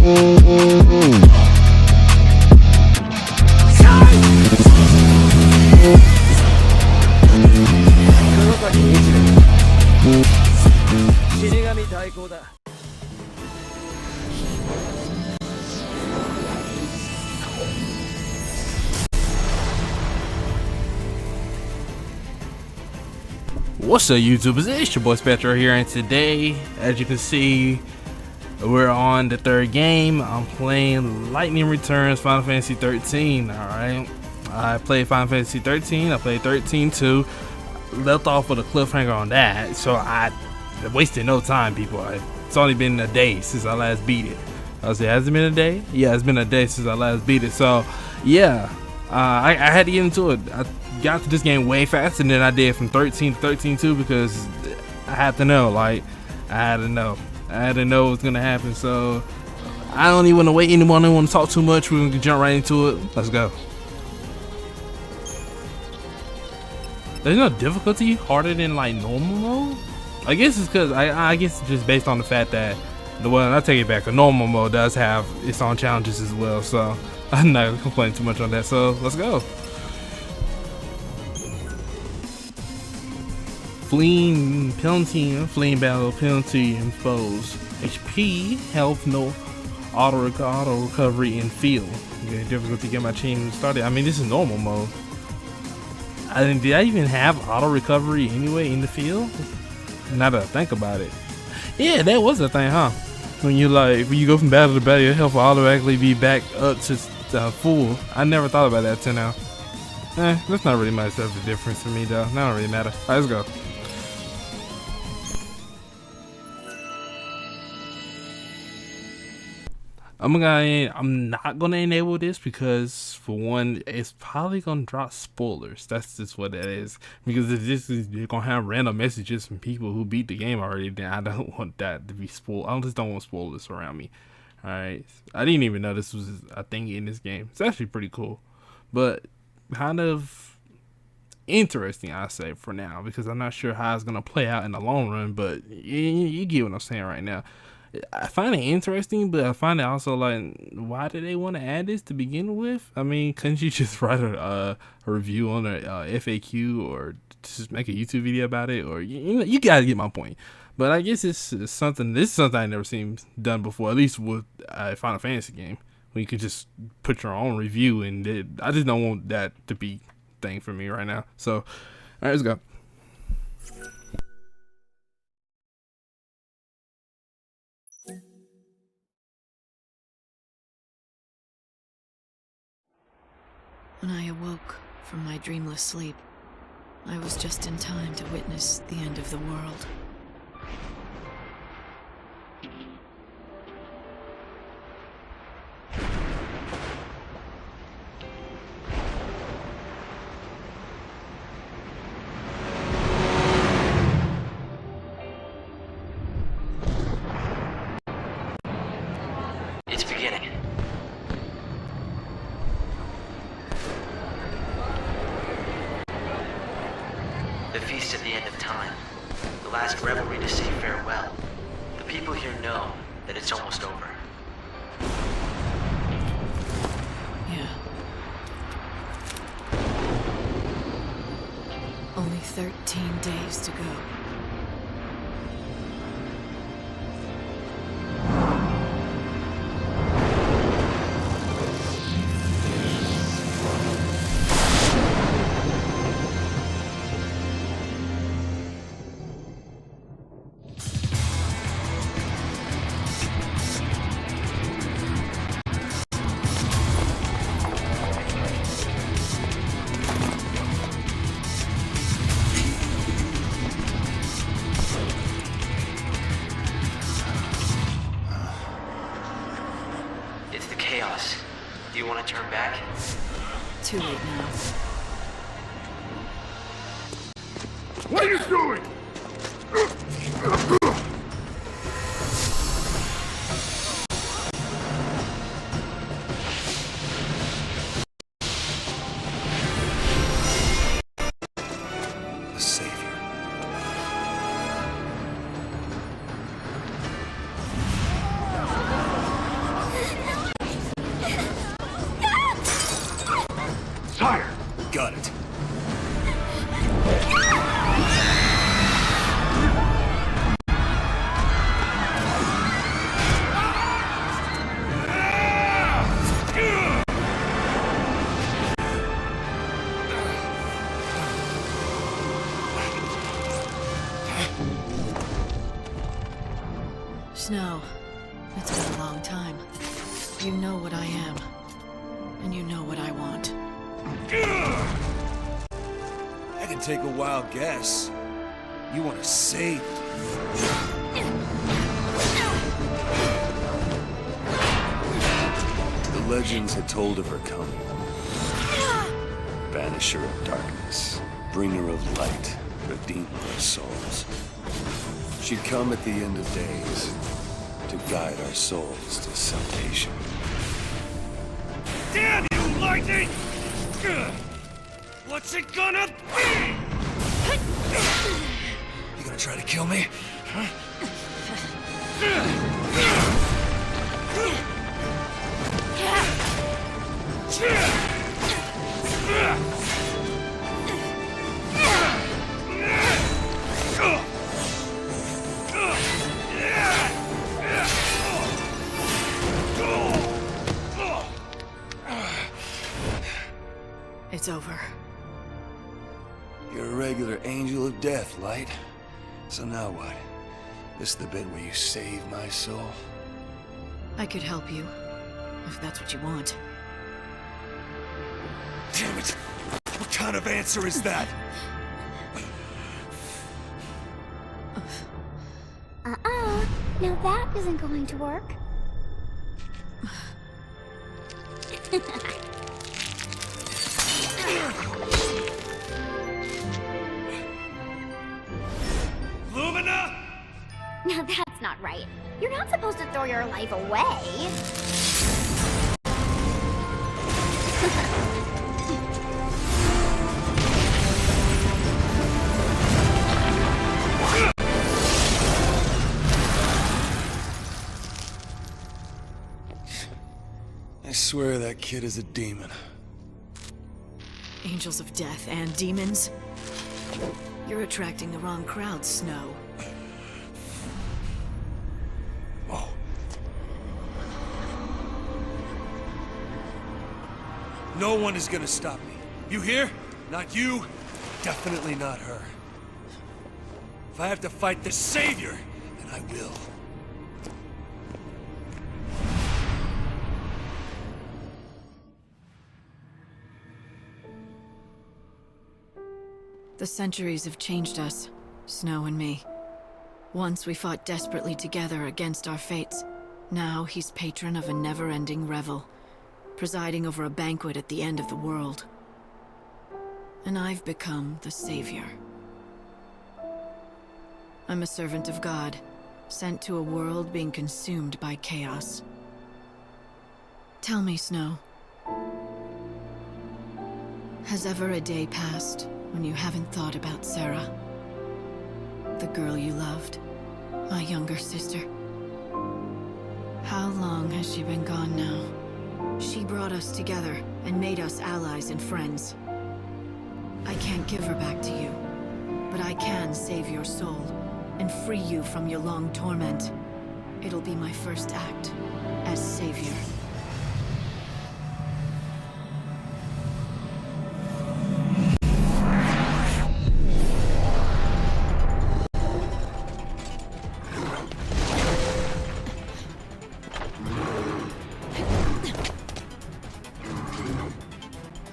What's up, YouTubers? It's your boy Spectro here, and today, as you can see, we're on the third game. I'm playing Lightning Returns Final Fantasy 13. Alright, I played Final Fantasy 13, I played 13-2, left off with a cliffhanger on that, so I wasted no time, people. It's only been a day since I last beat it. I was like, has it been a day? Yeah, it's been a day since I last beat it, so yeah, I had to get into it. I got to this game way faster than I did from 13 to 13-2 because I had to know, I had to know what's gonna happen. So I don't even want to wait anymore. I don't want to talk too much. We're gonna jump right into it. Let's go. There's no difficulty harder than like normal mode. I guess it's because I guess it's just based on the fact that I take it back. The normal mode does have its own challenges as well. So I'm not complaining too much on that. So let's go. Fleeing penalty, fleeing battle penalty imposed. HP, health, no auto recovery in field. Okay, difficulty to get my team started. I mean, this is normal mode. Did I even have auto recovery anyway in the field? Now that I think about it, yeah, that was a thing, huh? When you go from battle to battle, your health will automatically be back up to full. I never thought about that till now. That's not really much of a difference for me though. That don't really matter. Alright, let's go. I'm not gonna enable this because, for one, it's probably gonna drop spoilers. That's just what that is. Because if this is gonna have random messages from people who beat the game already, then I don't want that to be spoiled. I just don't want spoilers around me. All right, I didn't even know this was a thing in this game. It's actually pretty cool, but kind of interesting, I say, for now, because I'm not sure how it's gonna play out in the long run. But you get what I'm saying right now. I find it interesting, but I find it also like, why do they want to add this to begin with? I mean, couldn't you just write a review on a FAQ or just make a YouTube video about it? Or you gotta get my point. But I guess this is something I never seen done before, at least with a Final Fantasy game, where you could just put your own review, and I just don't want that to be a thing for me right now. So, all right, let's go. When I awoke from my dreamless sleep, I was just in time to witness the end of the world. It's beginning. The feast at the end of time. The last revelry to say farewell. The people here know that it's almost over. Yeah. Only 13 days to go. Chaos. Do you want to turn back? Too late now. What are you doing? The Savior. Snow, it's been a long time. You know what I am, and you know what I want. I can take a wild guess. You want to save me. The legends had told of her coming. Banisher of darkness, bringer of light, redeemer of souls. She'd come at the end of days to guide our souls to salvation. Damn you, lightning! What's it gonna be? You gonna try to kill me? Huh? It's over. You're a regular angel of death, Light. So now what? This is the bit where you save my soul? I could help you, if that's what you want. Damn it! What kind of answer is that? Now that isn't going to work. Lumina? Now that's not right. You're not supposed to throw your life away. I swear that kid is a demon. Angels of death and demons? You're attracting the wrong crowd, Snow. Oh. No one is gonna stop me. You hear? Not you, definitely not her. If I have to fight the Savior, then I will. The centuries have changed us, Snow and me. Once we fought desperately together against our fates. Now he's patron of a never-ending revel, presiding over a banquet at the end of the world. And I've become the savior. I'm a servant of God, sent to a world being consumed by chaos. Tell me, Snow, has ever a day passed when you haven't thought about Sarah? The girl you loved, my younger sister. How long has she been gone now? She brought us together and made us allies and friends. I can't give her back to you, but I can save your soul and free you from your long torment. It'll be my first act as savior.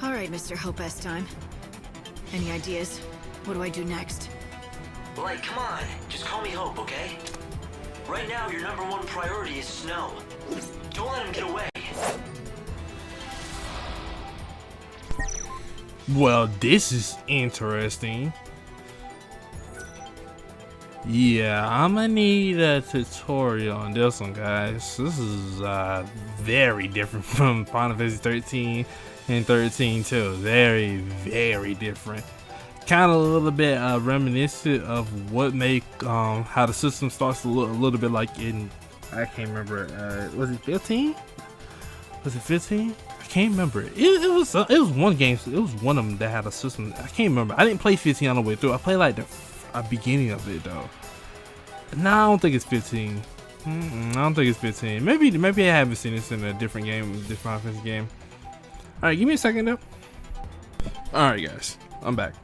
All right, Mr. Hope S. time. Any ideas? What do I do next? Light, come on. Just call me Hope, okay? Right now, your #1 priority is Snow. Don't let him get away. Well, this is interesting. Yeah, I'm gonna need a tutorial on this one, guys. This is very different from Final Fantasy 13 and 13 too. Very, very different. Kind of a little bit reminiscent of what made how the system starts to look a little bit like in, I can't remember, was it 15? Was it 15? I can't remember. It was one game. It was one of them that had a system. I can't remember. I didn't play 15 all the way through. I played like the beginning of it though. No, I don't think it's 15. I don't think it's 15. Maybe I haven't seen this in a different game, different Final Fantasy game. All right, give me a second though. All right, guys, I'm back.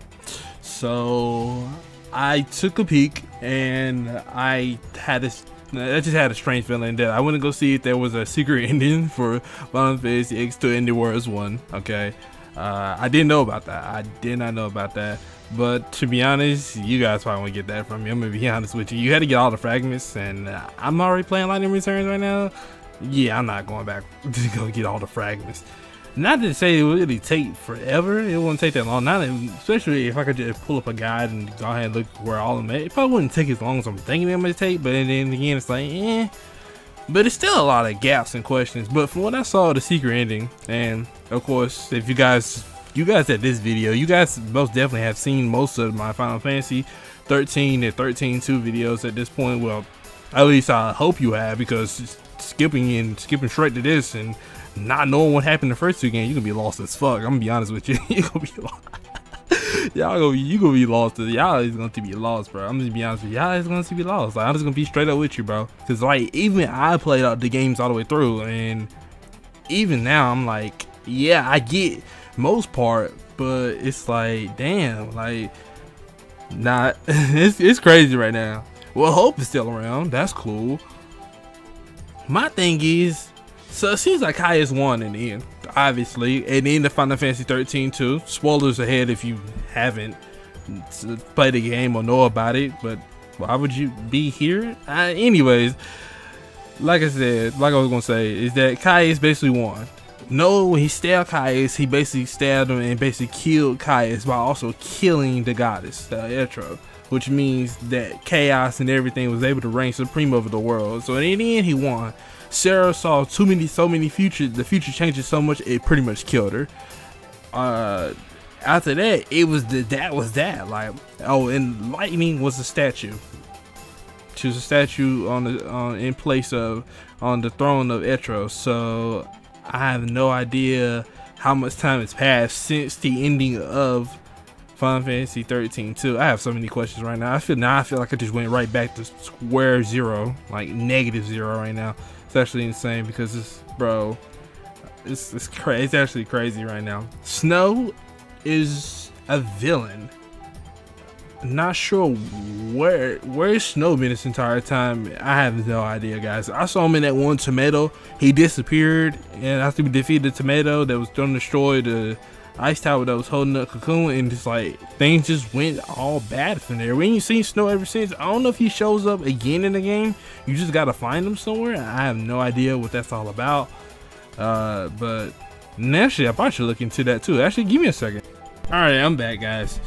So I took a peek and I had this I just had a strange feeling that I wouldn't go see if there was a secret ending for Final Fantasy X2 Ending Worlds 1. Okay, I didn't know about that. I did not know about that. But to be honest, you guys probably won't get that from me. I'm gonna be honest with you. You had to get all the fragments, and I'm already playing Lightning Returns right now. Yeah, I'm not going back to go get all the fragments. Not to say it would really take forever. It wouldn't take that long. Not especially if I could just pull up a guide and go ahead and look where all of them at. It probably wouldn't take as long as I'm thinking it might take. But then again, it's like, eh. But it's still a lot of gaps and questions. But from what I saw, the secret ending, and of course, if you guys at this video, you guys most definitely have seen most of my Final Fantasy 13 and 13-2 videos at this point. Well, at least I hope you have, because skipping straight to this and not knowing what happened in the first two games, you gonna be lost as fuck. I'm gonna be honest with you. You gonna be lost. You gonna be lost. Y'all is going to be lost, bro. I'm just be honest with you. Y'all is going to be lost. Like, I'm just gonna be straight up with you, bro. Cause like, even I played out the games all the way through, and even now I'm like, yeah, I get most part, but it's like, damn, like, not. it's crazy right now. Well, Hope is still around. That's cool. My thing is, so it seems like Caius won in the end, obviously, and in the Final Fantasy 13 too. Spoilers ahead if you haven't played the game or know about it, but why would you be here? Anyways, like I said, like I was gonna say, is that Caius basically won. No, when he stabbed Caius, he basically stabbed him and basically killed Caius while also killing the goddess, Etro, which means that chaos and everything was able to reign supreme over the world. So in the end, he won. Sarah saw so many future changes so much it pretty much killed her. After that, it was that like, oh, and Lightning was a statue. She was a statue in place of on the throne of Etro. So I have no idea how much time has passed since the ending of Final Fantasy 13 too. I have so many questions right now. I feel like I just went right back to square zero, like -0 right now. It's actually insane because it's actually crazy right now. Snow is a villain. Not sure where's Snow been this entire time. I have no idea, guys. I saw him in that one tomato. He disappeared, and after we defeated the tomato that was gonna destroy the ice tower that was holding up Cocoon, and just like things just went all bad from there. We ain't seen Snow ever since. I don't know if he shows up again in the game. You just gotta find him somewhere. I have no idea what that's all about. But actually, I probably should look into that too. Actually, give me a second. All right, I'm back, guys.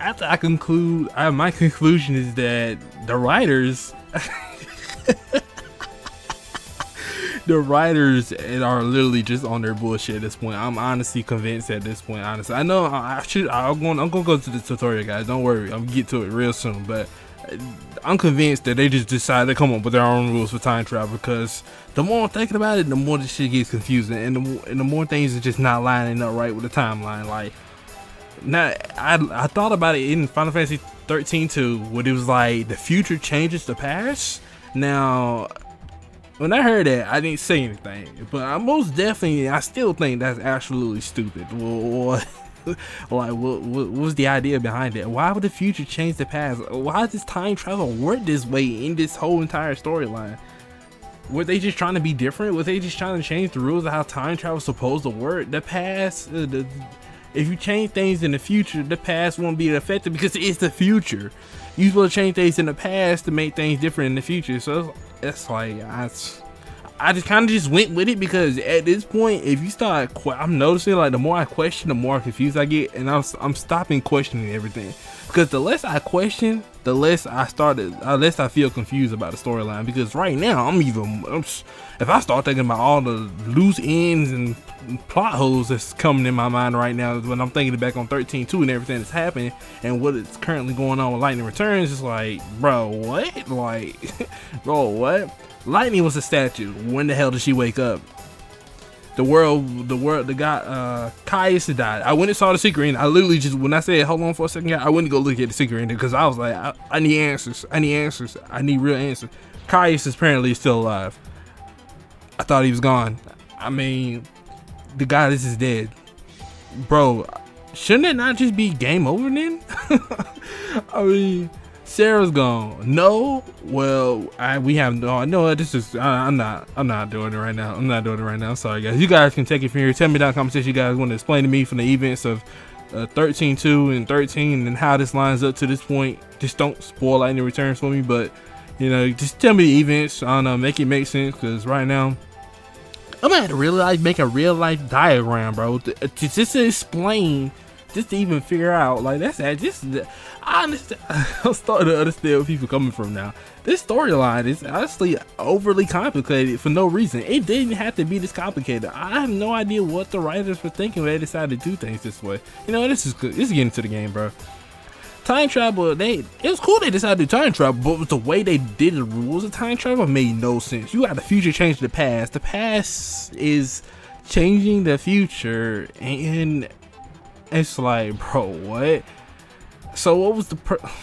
After I conclude, my conclusion is that the writers the writers are literally just on their bullshit at this point. I'm honestly convinced at this point. Honestly, I know I'm gonna go to the tutorial, guys. Don't worry, I'm gonna get to it real soon. But I'm convinced that they just decided to come up with their own rules for time travel, because the more I'm thinking about it, the more this shit gets confusing, and the more things are just not lining up right with the timeline. Like, now I thought about it in Final Fantasy 13 too, when it was like the future changes the past. Now, when I heard that, I didn't say anything, but I still think that's absolutely stupid. Like, what was the idea behind it? Why would the future change the past? Why does time travel work this way in this whole entire storyline? Were they just trying to be different? Were they just trying to change the rules of how time travel is supposed to work? The past, if you change things in the future, the past won't be affected because it's the future. You're supposed to change things in the past to make things different in the future. So it's like, I just kind of just went with it, because at this point, if you start, I'm noticing like the more I question, the more confused I get, and I'm stopping questioning everything, because the less I question, the less I feel confused about the storyline. Because right now, if I start thinking about all the loose ends and plot holes that's coming in my mind right now, when I'm thinking back on 13-2 and everything that's happening and what is currently going on with Lightning Returns, it's like, bro, what? Like, bro, what? Lightning was a statue. When the hell did she wake up? The guy, Caius had died. I went and saw the secret ending. I literally just, when I said hold on for a second, I went to go look at the secret ending, because I was like, I need answers. I need real answers. Caius is apparently still alive. I thought he was gone. I mean, the goddess is dead. Bro, shouldn't it not just be game over then? I mean, Sarah's gone. No, well, we have no. I know this is. I'm not doing it right now. I'm not doing it right now. Sorry, guys. You guys can take it from here. Tell me down in the comment section. You guys want to explain to me from the events of 13-2 and 13 and how this lines up to this point. Just don't spoil Lightning Returns for me, but you know, just tell me the events. I don't know, make it make sense, because right now I'm gonna have to really make a real life diagram, bro, just to explain, just to even figure out, like, that's that. Just I understand. I'm starting to understand where people coming from now. This storyline is honestly overly complicated for no reason. It didn't have to be this complicated. I have no idea what the writers were thinking when they decided to do things this way. You know, this is good. This is getting to the game, bro. Time travel, it was cool they decided to time travel, but the way they did the rules of time travel made no sense. You got the future change the past. The past is changing the future, and it's like, bro, what? So what was the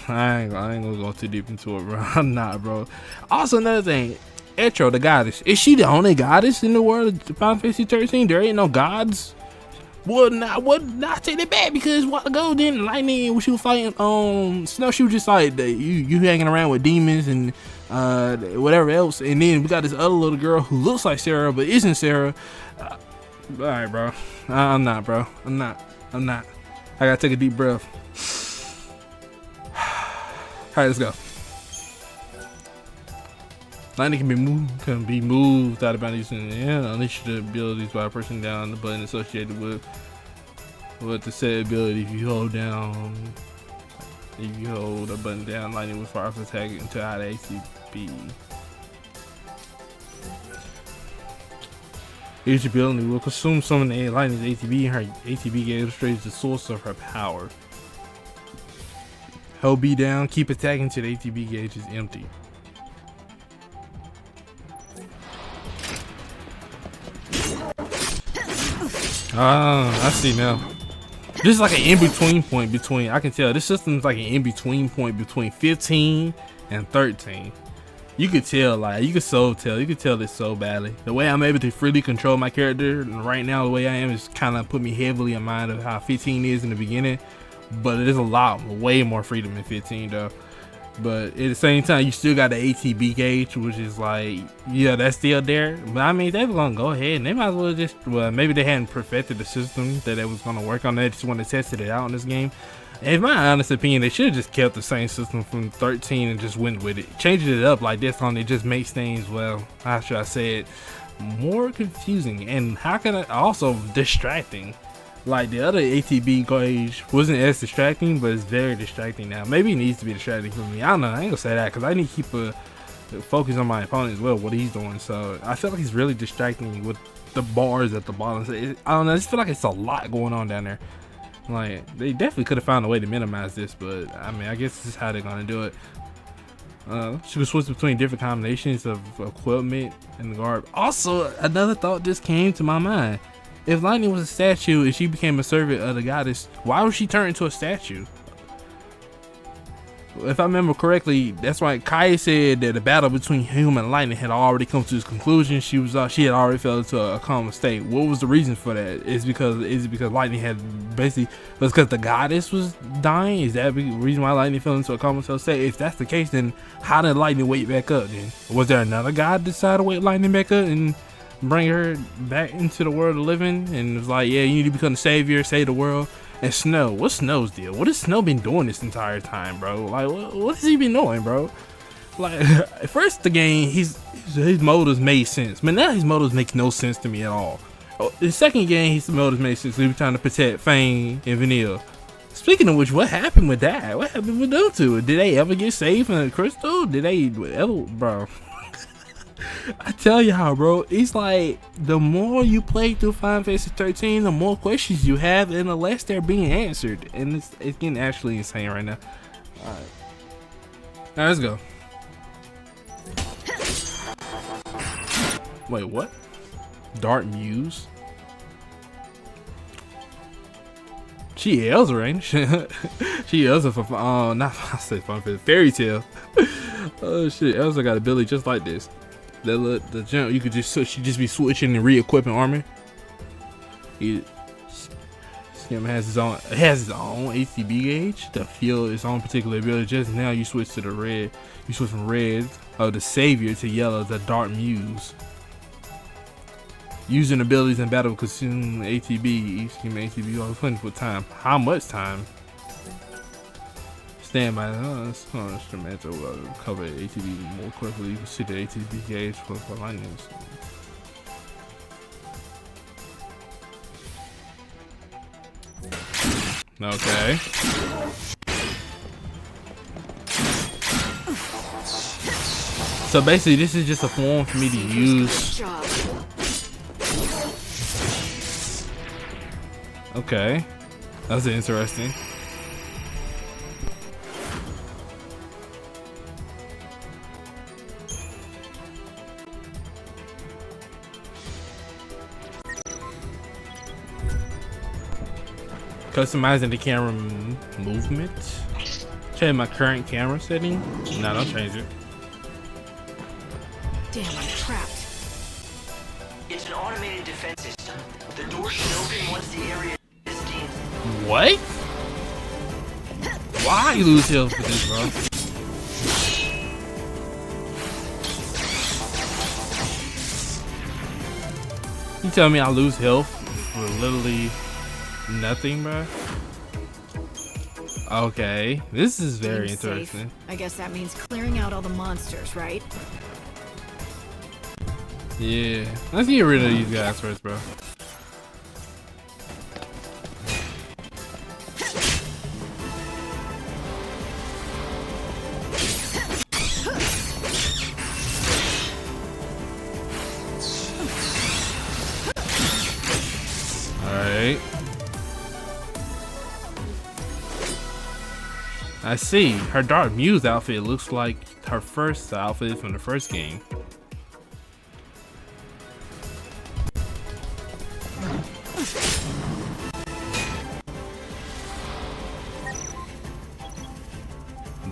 I ain't gonna go too deep into it, bro. I'm not, bro. Also, another thing, Etro, the goddess, is she the only goddess in the world of Final Fantasy 13? There ain't no gods. Would not take that back, because a while ago, then Lightning, when she was fighting Snow, she was just like, you hanging around with demons and whatever else, and then we got this other little girl who looks like Sarah but isn't Sarah. Alright, bro. I'm not, bro. I'm not. I gotta take a deep breath. Alright, let's go. Lightning can be moved out of bounds using unleash the abilities by pressing down the button associated with the set ability. If you hold a button down, Lightning will fire off attack until out of ATB. Each ability will consume some of the Lightning's ATB, and her ATB illustrates the source of her power. Hold B down, keep attacking until the ATB gauge is empty. I see now. This is like an in-between point between, I can tell this system's like an in-between point between 15 and 13. You could tell, like, you could tell this so badly. The way I'm able to freely control my character right now, the way I am, is kind of put me heavily in mind of how 15 is in the beginning, but it is a lot, way more freedom in 15 though. But at the same time, you still got the ATB gauge, which is like, yeah, that's still there. But I mean, they're gonna go ahead and they might as well just, well, maybe they hadn't perfected the system that it was gonna work on. They just want to test it out in this game. In my honest opinion, they should have just kept the same system from 13 and just went with it. Changing it up like this on it just makes things, well, how should I say it, more confusing, and how can it also distracting. Like, the other ATB gauge wasn't as distracting, but it's very distracting now. Maybe it needs to be distracting for me. I don't know. I ain't gonna say that, because I need to keep a focus on my opponent as well, what he's doing. So I feel like he's really distracting me with the bars at the bottom. So I don't know. I just feel like it's a lot going on down there. Like, they definitely could have found a way to minimize this, but I mean, I guess this is how they're gonna do it. She can switch between different combinations of equipment and the guard. Also, another thought just came to my mind. If Lightning was a statue and she became a servant of the goddess, why would she turn into a statue? If I remember correctly, that's why Kai said that the battle between human and Lightning had already come to its conclusion. She had already fell into a coma state. What was the reason for that? Is it because Lightning had basically, was because the goddess was dying? Is that the reason why Lightning fell into a comatose state? If that's the case, then how did Lightning wake back up then? Was there another god decide to wake Lightning back up and bring her back into the world of living, and it was like, yeah, you need to become the savior, save the world? And Snow, what's Snow's deal? What has Snow been doing this entire time, bro? Like, what has he been doing, bro? Like, at first the game, his motives made sense, but now his motives make no sense to me at all. The second game, his motives made sense. He was trying to protect Fang and Vanille. Speaking of which, what happened with that? What happened with them two? Did they ever get saved from the crystal? Did they ever, bro? I tell y'all, bro, it's like the more you play through Final Fantasy 13, the more questions you have, and the less they're being answered, and it's getting actually insane right now. All right, let's go. Wait, what? Dark Muse? She Elsa, ain't she? She Elsa for not I said Final Fantasy, Fairy Tail. Oh shit, Elsa got a ability just like this. The jump, you could just, she just be switching and re-equipping armor. It has its own ATB gauge to feel its own particular ability. Just now you switch to the red. You switch from red of the savior to yellow, the dark muse. Using abilities in battle consume ATB. Each team ATB on plenty for time. How much time? Stand by. This instrumental will cover ATB more quickly. You can see the ATB gauge for lightning. Okay. So basically, this is just a form for me to use. Okay, that's interesting. Customizing the camera movement. Change my current camera setting. No, don't change it. Damn, I'm trapped. It's an automated defense system. The door should open once the area is deemed. What? Why you lose health for this, bro? You tell me I lose health for literally nothing, bro? Okay, this is very Seems interesting. safe. I guess that means clearing out all the monsters, right? Yeah, let's get rid of these guys first, bro. Alright. I see. Her Dark Muse outfit looks like her first outfit from the first game.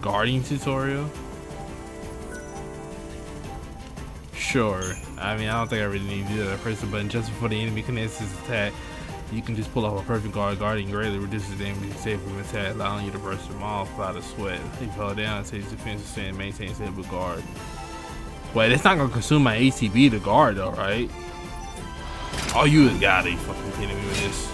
Guarding tutorial? Sure. I mean, I don't think I really need to do that. Press the button just before the enemy connects his attack. You can just pull off a perfect guard. Guarding greatly reduces the damage you take from attack, allowing you to burst them off without a sweat. If you hold down, it takes defense and maintains stable guard. Wait, it's not gonna consume my ATB to guard though, right? Oh, you gotta be fucking kidding me with this.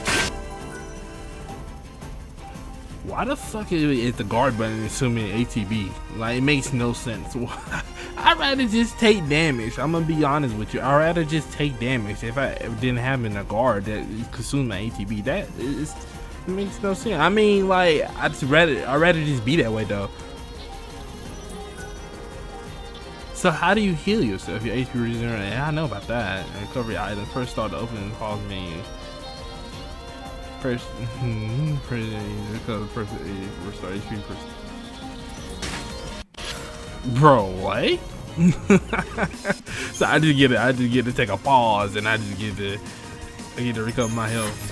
Why the fuck is the guard button assuming ATB? Like, it makes no sense. I'd rather just take damage. I'm gonna be honest with you. I'd rather just take damage if I didn't have in a guard that consumed my ATB. That is, it makes no sense. I mean, like, I'd rather just be that way though. So how do you heal yourself? Your HP regenerate. Yeah, I know about that. Recovery items. First start to open the pause menu. First, recover person restart HP person. Bro, what? So I just get to take a pause, and I get to recover my health.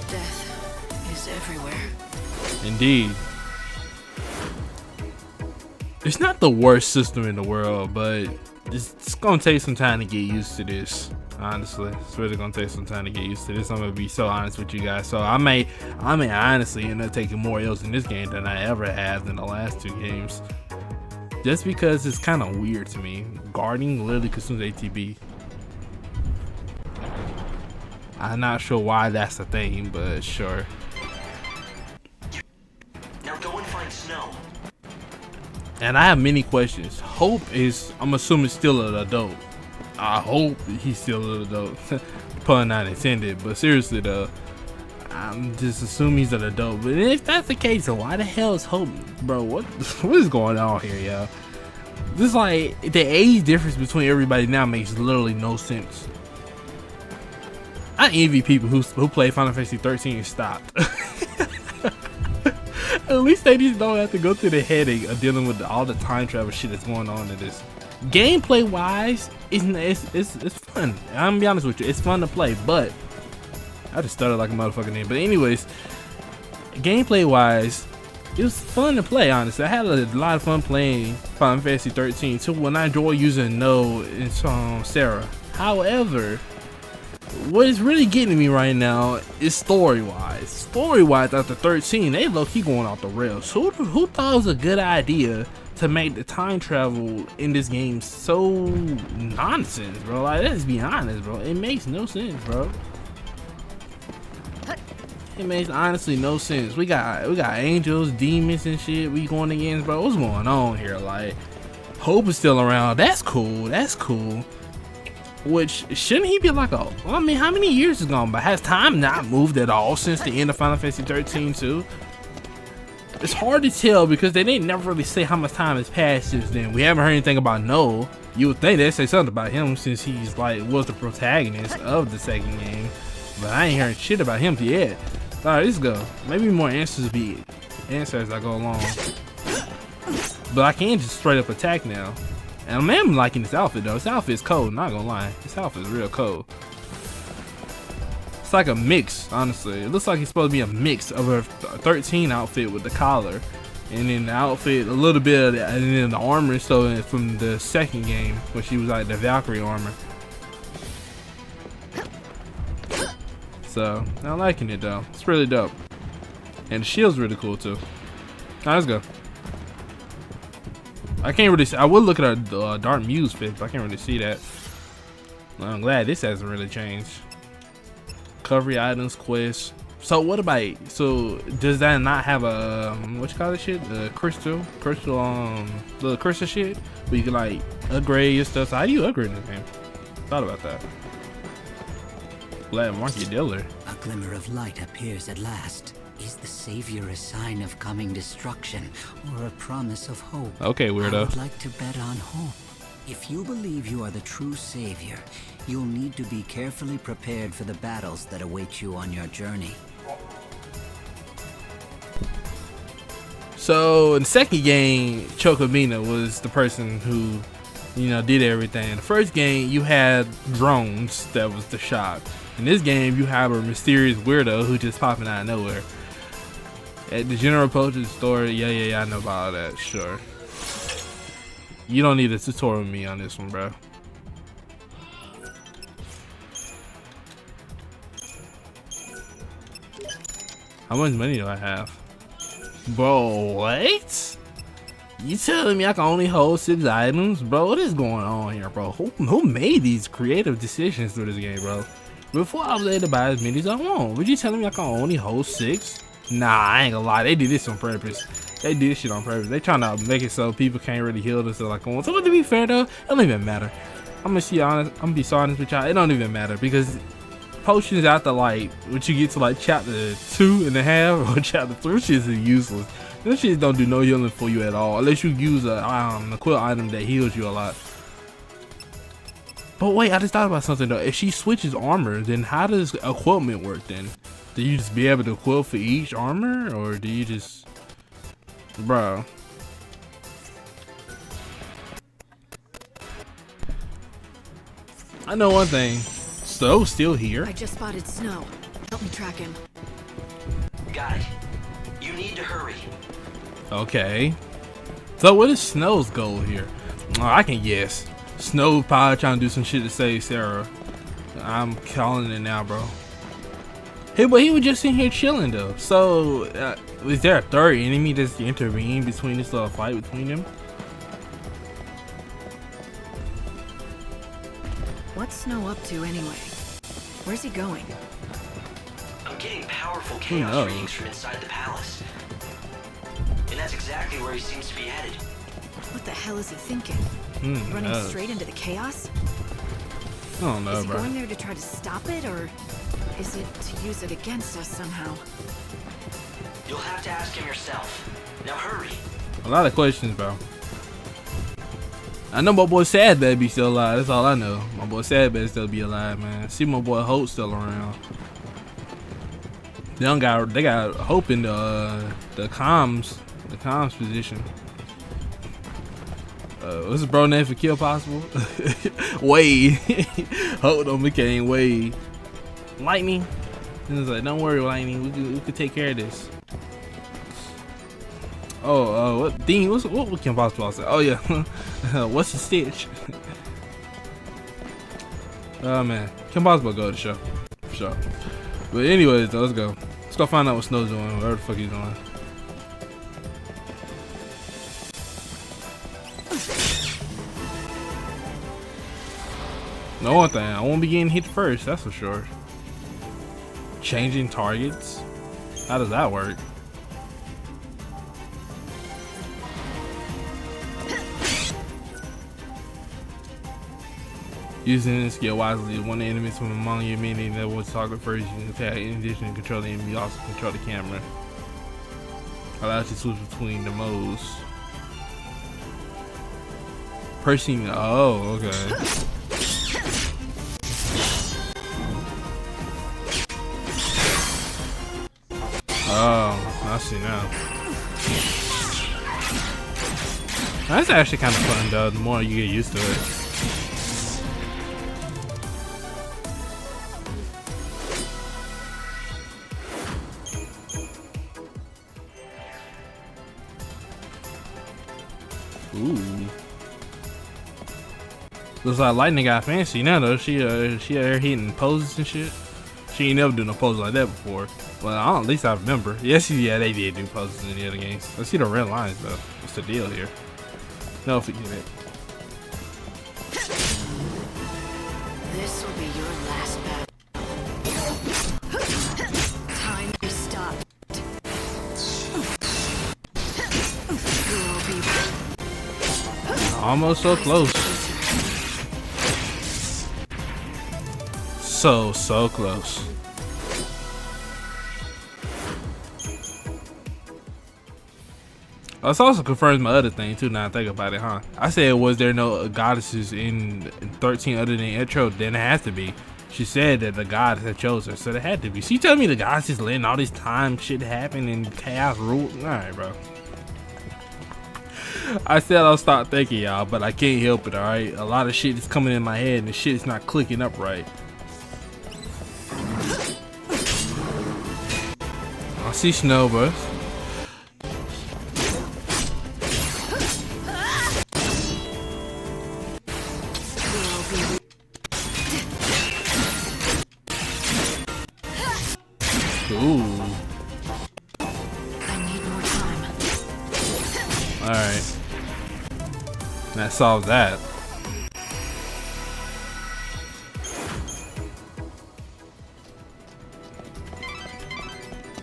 Death is everywhere. Indeed. It's not the worst system in the world, but it's gonna take some time to get used to this. Honestly, it's really gonna take some time to get used to this. I'm gonna be so honest with you guys. So I may honestly end up taking more L's in this game than I ever have in the last two games, just because it's kind of weird to me. Guarding literally consumes ATB. I'm not sure why that's a thing, but sure. Now go and find Snow. And I have many questions. Hope is, I'm assuming, still an adult. I hope he's still an adult. Pun not intended, but seriously though, I'm just assuming he's an adult. But if that's the case, then why the hell is Hope, bro? What is going on here, y'all? This, like, the age difference between everybody now makes literally no sense. I envy people who play Final Fantasy 13 and stopped. At least they just don't have to go through the headache of dealing with all the time travel shit that's going on in this. Gameplay wise, it's fun. I'm gonna be honest with you, it's fun to play, but I just started like a motherfucking name. But anyways, gameplay wise, it was fun to play, honestly. I had a lot of fun playing Final Fantasy 13 too, when I enjoy using No and Sarah. However, what is really getting me right now is story-wise. Story-wise, after 13, they low-key going off the rails. Who thought it was a good idea to make the time travel in this game so nonsense, bro? Like, let's be honest, bro. It makes no sense, bro. It makes honestly no sense. We got angels, demons, and shit we going against, bro. What's going on here? Like, Hope is still around. That's cool. That's cool. Which, shouldn't he be like a? Well, I mean, how many years has gone by? Has time not moved at all since the end of Final Fantasy 13 too? It's hard to tell because they didn't never really say how much time has passed since then. We haven't heard anything about Noel. You would think they'd say something about him since he's like was the protagonist of the second game, but I ain't hearing shit about him yet. All right, let's go. Maybe more answers as I go along. But I can just straight up attack now. And I'm liking this outfit though. This outfit's cold, not gonna lie. This outfit's real cold. It's like a mix, honestly. It looks like it's supposed to be a mix of a 13 outfit with the collar, and then the outfit, a little bit of and then the armor so from the second game when she was like the Valkyrie armor. So I'm liking it though. It's really dope. And the shield's really cool too. Alright, let's go. I can't really see. I would look at a Dark Muse pick, but I can't really see that. I'm glad this hasn't really changed. Recovery items, quests. So what about, so does that not have a what you call this shit? The crystal the crystal shit where you can like upgrade your stuff. So how do you upgrade this game? Thought about that. Glad Market Dealer. A glimmer of light appears at last. Is the savior a sign of coming destruction or a promise of hope? Okay, weirdo. I would like to bet on hope. If you believe you are the true savior, you'll need to be carefully prepared for the battles that await you on your journey. So in the second game, Chocobina was the person who, you know, did everything. In the first game, you had drones that was the shot. In this game, you have a mysterious weirdo who just popping out of nowhere. At the general approach of the story, yeah, I know about all that, sure. You don't need a tutorial with me on this one, bro. How much money do I have? Bro, what? You telling me I can only hold 6 items? Bro, what is going on here, bro? Who made these creative decisions through this game, bro? Before I was able to buy as many as I want. But you telling me I can only hold 6? Nah, I ain't gonna lie. They did this on purpose. They did this shit on purpose. They trying to make it so people can't really heal themselves like on. So to be fair though, it don't even matter. I'm gonna be so honest with y'all. It don't even matter because potions after like once you get to like chapter 2.5 or chapter 3, shit is useless. Those shit don't do no healing for you at all unless you use a quill item that heals you a lot. But wait, I just thought about something though. If she switches armor, then how does equipment work then? Do you just be able to equip for each armor, or do you just, bro? I know one thing. Snow's still here. I just spotted Snow. Help me track him. Got it. You need to hurry. Okay. So what is Snow's goal here? Oh, I can guess. Snow probably trying to do some shit to save Sarah. I'm calling it now, bro. Hey, but he was just in here chilling though. So, is there a third enemy that's intervening between this little fight between them? What's Snow up to anyway? Where's he going? I'm getting powerful chaos readings from inside the palace. And that's exactly where he seems to be headed. What the hell is he thinking? Running straight into the chaos? I don't know, is he bro. going there to try to stop it, or is it to use it against us somehow? You'll have to ask him yourself. Now hurry. A lot of questions, bro. I know my boy Sad Baby still alive. That's all I know. My boy Sad Baby still be alive, man. See my boy Hope still around. They got Hope in the comms position. What's his bro name for Kill Possible? Wade. Hope on became Wade. Lightning. And it's like, don't worry, Lightning, we could take care of this. Oh, what Dean? What Kim Possible say? Oh yeah, what's the stitch? Oh man, Kim Possible go to the show, for sure. But anyways, though, let's go. Let's go find out what Snow's doing, whatever the fuck he's doing. No one thing, I won't be getting hit first, that's for sure. Changing targets? How does that work? Using this skill wisely, one of the enemies from among your many that will target first, you can attack. In addition to control the enemy, you also control the camera. Allows you to switch between the modes. Pressing, oh, okay. Oh, I see now. That's actually kind of fun though, the more you get used to it. Ooh. Looks like Lightning got fancy now though. She out hitting poses and shit. She ain't never do no poses like that before. Well, at least I remember. Yes, yeah, they did do poses in the other games. Let's see the red lines though. What's the deal here? No, forget it. This will be your last battle. Time to stop. You'll be Almost so close. So close. This also confirms my other thing too. Now I think about it, huh? I said, was there no goddesses in 13 other than Etro? Then it has to be. She said that the goddess had chose her, so it had to be. She told me the goddess is letting all this time shit happen and chaos rule. All right, bro. I said I'll stop thinking, y'all, but I can't help it. All right, a lot of shit is coming in my head, and the shit is not clicking up right. I see Snow, bro. Ooh. I need more time. Alright. That solves that.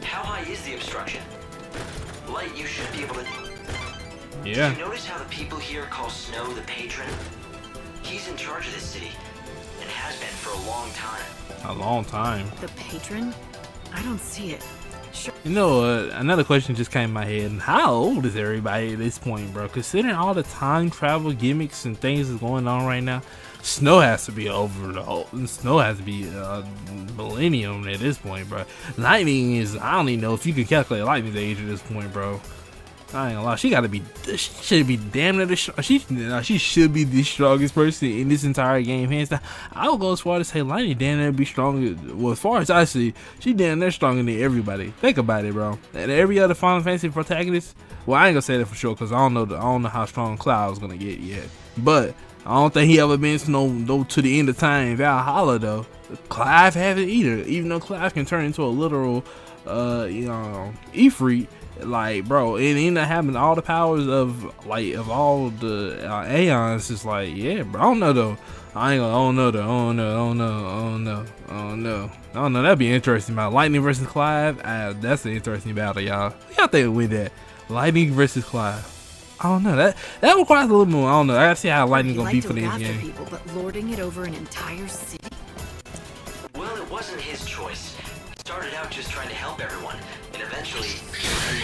How high is the obstruction? Light, you should be able to... Yeah. Did you notice how the people here call Snow the patron? He's in charge of this city, and has been for a long time. A long time. The patron? I don't see it. Sure. You know, another question just came in my head. How old is everybody at this point, bro? Considering all the time travel gimmicks and things that's going on right now, Snow has to be over the whole. Snow has to be millennium at this point, bro. Lightning is. I don't even know if you can calculate Lightning's age at this point, bro. I ain't gonna lie. She gotta be. She should be damn near the. She should be the strongest person in this entire game, hands down. I would go as far as to say Lightning damn near be stronger. Well, as far as I see, she damn near stronger than everybody. Think about it, bro. And every other Final Fantasy protagonist. Well, I ain't gonna say that for sure because I don't know how strong Cloud's gonna get yet. But I don't think he ever been to the end of time in Valhalla though. Clive haven't either. Even though Clive can turn into a literal, Ifrit. Like, bro, it ended up having all the powers of all the Aeons. It's like, yeah, bro. I don't know though. I don't know. That'd be interesting. About Lightning versus Clive. That's an interesting battle, y'all. Y'all think with that? Lightning versus Clive. I don't know. That requires a little more. I don't know. I gotta see how Lightning gonna be for the end game. People, but lording it over an entire city. Well, it wasn't his choice. He started out just trying to help everyone, and eventually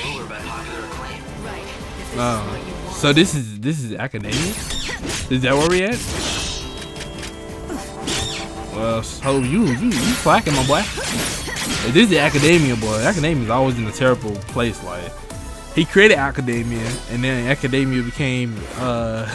won over by popular acclaim. Right. If this is what you want. So this is academia? Is that where we at? Well, so you slacking, my boy. Hey, this is academia, boy. Academia is always in a terrible place. Like, He created Academia, and then Academia became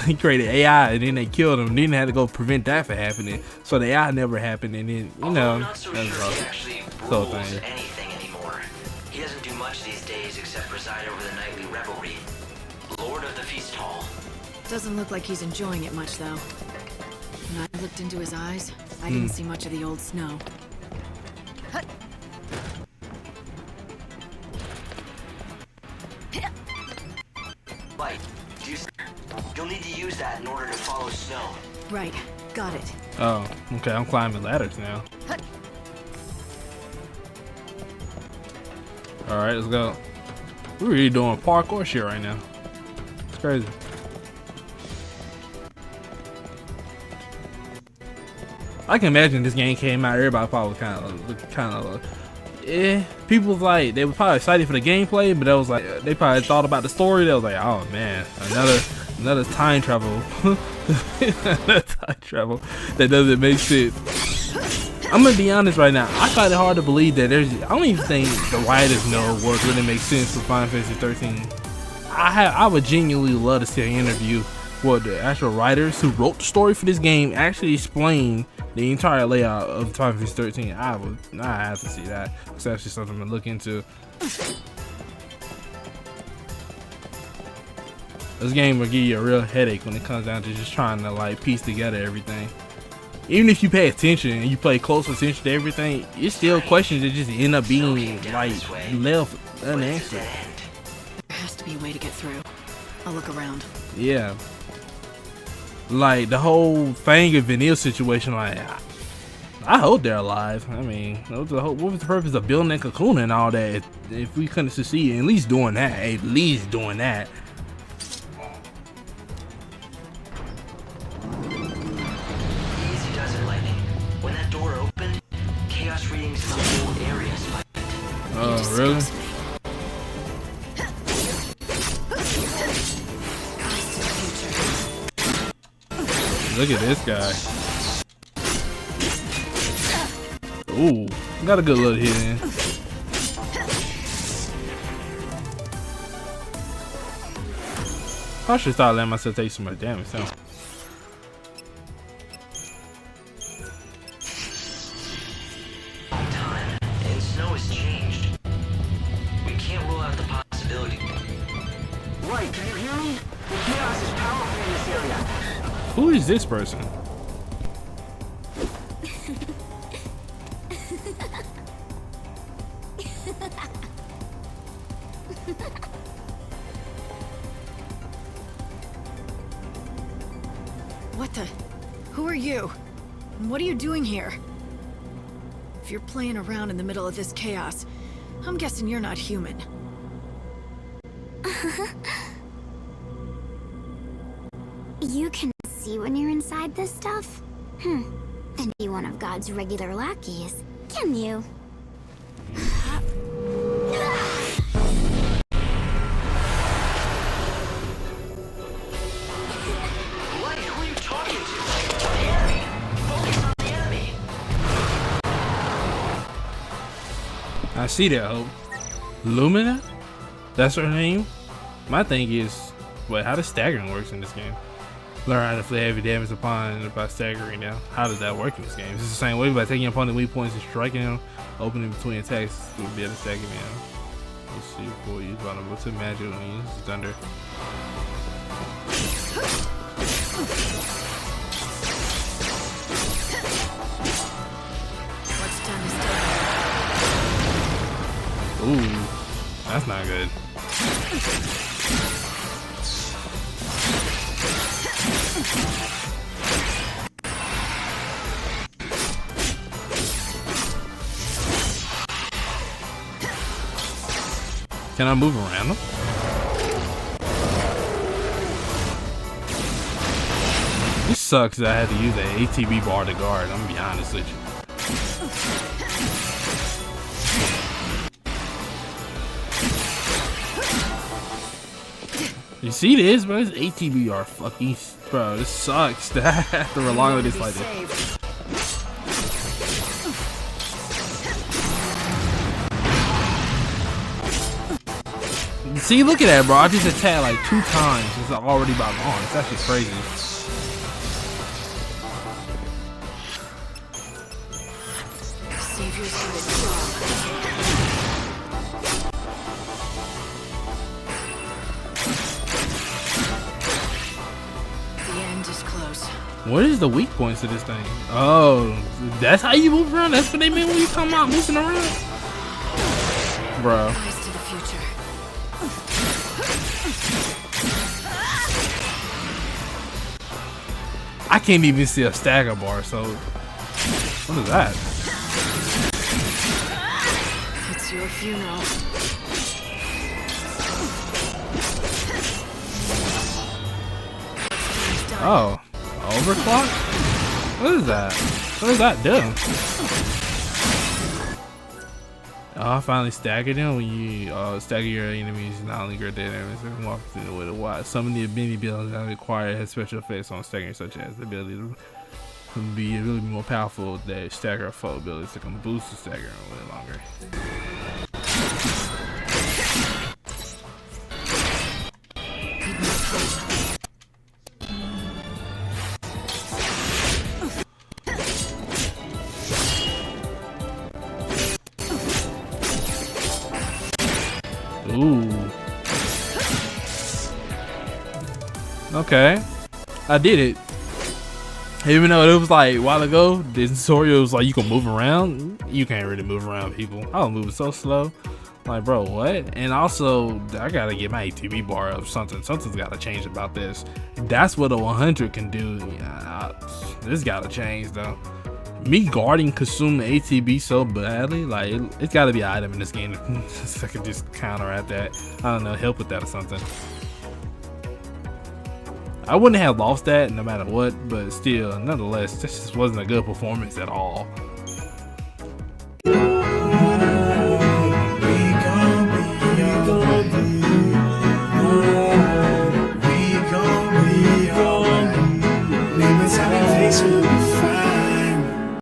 he created AI, and then they killed him. Then they had to go prevent that from happening. So the AI never happened, and then I'm not so sure he actually rules anything anymore. He doesn't do much these days except preside over the nightly revelry. Lord of the Feast Hall. Doesn't look like he's enjoying it much, though. When I looked into his eyes, I didn't see much of the old snow. Light. You'll need to use that in order to follow snow. Right, got it. Oh, okay. I'm climbing ladders now. All right, let's go. We're really doing parkour shit right now. It's crazy. I can imagine this game came out, everybody probably kind of, people was like, they were probably excited for the gameplay, but that was like, they probably thought about the story. They was like, oh man, another time travel, another time travel that doesn't make sense. I'm gonna be honest right now. I find it hard to believe that I don't even think the writers know what really makes sense for Final Fantasy 13. I would genuinely love to see an interview where the actual writers who wrote the story for this game actually explain the entire layout of Final Fantasy 13. I have to see that. It's actually something I'm gonna look into. This game will give you a real headache when it comes down to just trying to like piece together everything. Even if you pay attention and you pay close attention to everything, it's still questions that just end up being like left unanswered. There has to be a way to get through. I'll look around. Yeah. Like the whole Fang and Vanille situation, like I hope they're alive. I mean, what was the purpose of building that cocoon and all that if we couldn't succeed? At least doing that. At least doing that. Easy does it, Lightning. When that door opened, chaos readings in the whole area spiked. Oh, really? Look at this guy. Ooh, got a good little hit in. I should start letting myself take so much damage now. Time and snow has changed. We can't rule out the possibility. Right, can you hear me? The chaos is powerful in this area. Who is this person? What the? Who are you? And what are you doing here? If you're playing around in the middle of this chaos, I'm guessing you're not human. You can see when you're inside this stuff? Then be one of God's regular lackeys, can you? What? Who are you talking to? The enemy! Focus on the enemy! I see that, Hope. Lumina? That's her name? My thing is, wait, how does staggering works in this game? Learn how to inflict heavy damage upon by staggering now. How does that work in this game? Is it the same way by taking opponent weak points and striking them, opening between attacks to be able to stagger them? Let's see, before you use vulnerable to magic when you use thunder. What's done is done. Ooh, that's not good. Can I move around them? This sucks that I had to use an ATB bar to guard. I'm gonna be honest with you. You see this, bro? This ATB are fucking, bro. This sucks that I have to rely on this like this. It See, look at that, bro. I just attacked like 2 times. It's already about gone. It's actually crazy. Savior's got its job. The end is close. What is the weak points of this thing? Oh, that's how you move around? That's what they mean when you talking about moving around? Bro. Eyes to the future. I can't even see a stagger bar, so what is that? It's your funeral. Oh, overclock? What is that? What does that do? Oh, I finally staggered them. When you stagger your enemies, not only grant their enemies, they can walk through with a while. Some of the ability abilities that require has special effects on staggering, such as the ability to be really more powerful that stagger a foe abilities that can boost the stagger a little longer. Ooh. Okay. I did it. Even though it was like a while ago, the tutorial was like you can move around. You can't really move around, people. I was moving so slow. Like, bro, what? And also, I gotta get my ATB bar up. Something's gotta change about this. That's what a 100 can do. Yeah, this gotta change though. Me guarding consume the ATB so badly, like it's gotta be an item in this game so I can just counter at that. I don't know, help with that or something. I wouldn't have lost that no matter what, but still, nonetheless, this just wasn't a good performance at all.